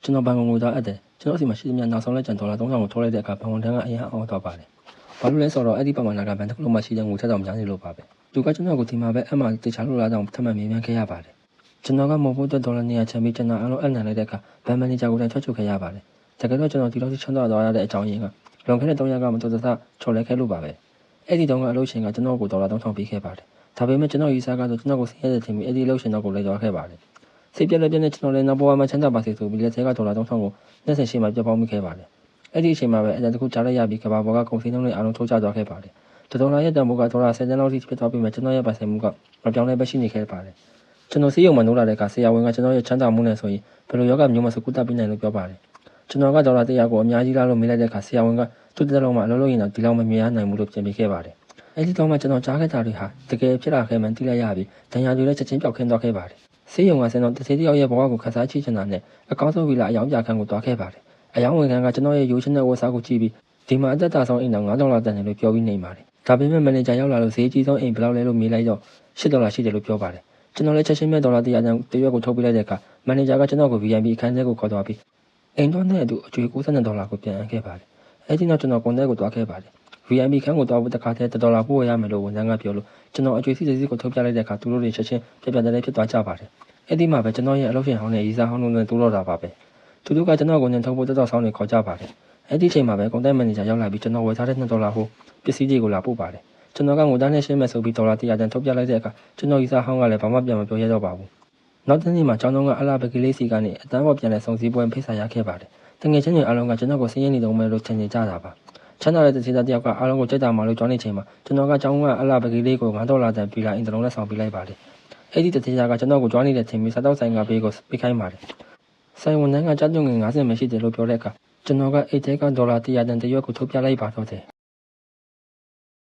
ကျွန်တော်ဘန်ကုန်ကိုသွားအပ်တယ်ကျွန်တော်စီမှာရှိသမျှနောက်ဆုံးလက်ကျန်ဒေါ်လာ3000ကိုထိုးလိုက်တဲ့အခါဘန်ကုန်တန်းကအရင်အောင်သွားပါတယ်ဘာလို့လဲဆိုတော့အဲ့ဒီပမာဏကဘန်တစ်ခုလုံးမှာရှိတဲ့ငွေထက်တောင်များနေလို့ပါပဲသူကကျွန်တော်ကိုဒီမှာပဲအမှတေချာလို့လာတော့ထပ်မံမေးမြန်းခဲ့ရပါတယ်ကျွန်တော်ကမဟုတ်တဲ့ဒေါ်လာ200ချမ်းပြီးကျွန်တော်အားလုံးအနံလိုက်တဲ့အခါဘန်မန်နေဂျာကိုတိုင်ထွက်ချုပ်ခဲ့ရပါတယ်တကယ်တော့ကျွန်တော်ဒီလောက်ချမ်းသာသွားရတဲ့အကြောင်းရင်းကလွန်ခဲ့တဲ့3ရက်ကမတော်တဆချော်လဲခဲ့လို့ပါပဲအဲ့ဒီတုန်းကအလုပ်ရှင်ကကျွန်တော်ကိုဒေါ်လာ3000ပေးခဲ့ပါတယ်ဒါပေမဲ့ကျွန်တော်ယူဆကတော့ကျွန်တော်ကိုဆင်းရဲတဲ့ထင်ပြီးအဲ့ဒီအလုပ်ရှင်တော့ကိုလည်းသွားခဲ့ပါတယ်စိတ်ပြက်လက်ပြက်နဲ့ကျွန်တော်လည်းနောက်ဘဝမှာချမ်းသာပါစေဆိုပြီးလက်ထဲကဒေါ်လာ3000ကိုလက်ဆက်ရှိမှပြတ်ပေါင်းမိခဲ့ပါတယ်အဲ့ဒီအချိန်မှာပဲအတန်တခုကြားလိုက်ရပြီးကဘာပေါ်ကကုန်စည်နှုန်းတွေအားလုံးထိုးကျသွားခဲ့ပါတယ်ဒေါ်လာရဲ့တန်ဖိုးကဒေါ်လာ10ကျန်းလောက်ထိဖြစ်သွားပြီးမှကျွန်တော်ရဲ့ပိုင်ဆိုင်မှုကမပြောင်းလဲပဲရှိနေခဲ့ပါတယ်ကျွန်တော်စီးရုံမှာနိုးလာတဲ့အခါဆရာဝန်ကကျွန်တော်ရဲ့ချမ်းသာမှုနဲ့ဆိုရင်ဘယ်လိုယောဂမျိုးမှစကူတက်ပြီးနိုင်လို့ပြောပါတယ်ကျွန်တော်ကဒေါ်လာ100ကိုအများကြီးလားလို့မေးလိုက်တဲ့အခါဆရာဝန်ကသူ့တက်လုံးမှာအလုပ်လုပ်ရင်တော့ဒီလောက်မမြင်ရနိုင်ဘူးလို့ပြင်ပေးခဲ့ပါတယ်အဲ့ဒီတော့မှကျွန်တော်ကြားခဲ့တာတွေဟာတကယ်ဖြစ်လာခဲ့မှန်းသိလိုက်ရပြီးဒဏ်ရာတွေလည်းချက်ချင်းပျောက်ခင်းသွားခဲ့ပါတယ်ဆေးရုံကဆင်းတော့တစ်သေးတယောက်ရဲ့ဘဝကိုခန်းစားချိချင်တာနဲ့အကောင်းဆုံးဗီလာအယောင်ပြခန်းကိုတွားခဲ့ပါတယ်အယောင်ဝန်ခံကကျွန်တော်ရဲ့ရိုးချင်တဲ့ဝတ်စားကိုကြည့်ပြီးဒီမှာအသက်တာဆုံးအိမ်တော်$9တန်တယ်လို့ပြောပြီးနေပါတယ်ဒါပေမဲ့မန်နေဂျာရောက်လာလို့ဈေးကြီးဆုံးအိမ်ဘယ်လောက်လဲလို့မေးလိုက်တော့$8ရှိတယ်လို့ပြောပါတယ်ကျွန်တော်လည်းချက်ချင်းပဲဒေါ်လာ100တန်တရွက်ကိုထုတ်ပေးလိုက်တဲ့အခါမန်နေဂျာကကျွန်တော်ကို VIP အခန်းထဲကိုခေါ်သွားပြီးအိမ်တော်နဲ့အတူအကျွေး$92ကိုပြန်အပ်ခဲ့ပါတယ်အဲ့ဒီနောက်ကျွန်တော်ကွန်တက်ကိုတွားခဲ့ပါတယ် VIP ခန်းကိုတွားဖို့တစ်ခါတည်း$1ပို့ရမယ်လို့ဝန်ထမ်းကပြောလို့ကျွန်တော်အကျွေးစီစီကိုထုတ်ပြလိုက်တဲ့အခါသူတို့တွေချက်ချင်းပြပြတဲ့ဖြစ်သွားကြပါတယ်အဲ့ဒီမှာပဲကျွန်တော်ရဲ့အလုပ်ရှင်ဟောင်းနဲ့ရီစာဟောင်းတို့နဲ့တိုးတော့တာပါပဲသူတို့ကကျွန်တော်ကိုညှဉ်းထုတ်ဖို့တက်တော့ဆောင်းနေခေါ်ကြပါတယ်အဲ့ဒီချိန်မှာပဲကွန်တက်မန်နေဂျာရောက်လာပြီးကျွန်တော်ဝယ်ထားတဲ့$2ဟိုပစ္စည်းတွေကိုလာပို့ပါတယ်ကျွန်တော်ကငွေသားနဲ့ရှင်းမဲ့ဆိုပြီးဒေါ်လာ100တန်ထုတ်ပြလိုက်တဲ့အခါကျွန်တော်ရီစာဟောင်းကလည်းဘာမှပြန်မပြောရတော့ပါဘူးနောက်တစ်နေ့မှာကျောင်းတော်ကအလားပကလေးစီကနေအတန်းပေါ်ပြန်လဲစုံစည်းပွဲဖိတ်စာရခဲ့ပါတယ်တငယ်ချင်းတွေအားလုံးကကျွန်တော်ကိုစင်းရင်းနေတော့မယ်လို့ထင်နေကြတာပါချမ်းသာတဲ့တစီသားတယောက်ကအားလုံးကိုကြိုက်တာမှလို့ကြောင်းနေချိန်မှာကျွန်တော်ကကျောင်းကအလားပကလေးကို$9တန်ပြီးလာအင်တလုံးနဲ့ဆောင်ပေးလိုက်ပါတယ်အဲ့ဒီတစီသားကကျွန်တော်ကိုကြွားနေတဲ့ထင်ပြီးစားတော့ဆိုင်ကဘေးကိုပေးခိုင်းပါတယ်ဆိုင်ဝန်ထမ်းကကြောက်ကြုံငွေ50မရှိတယ်လို့ပြောတဲ့အခါကျွန်တော်ကအိတ်ထဲက$100တန်တရွက်ကိုထုတ်ပြလိုက်ပါတော့တယ်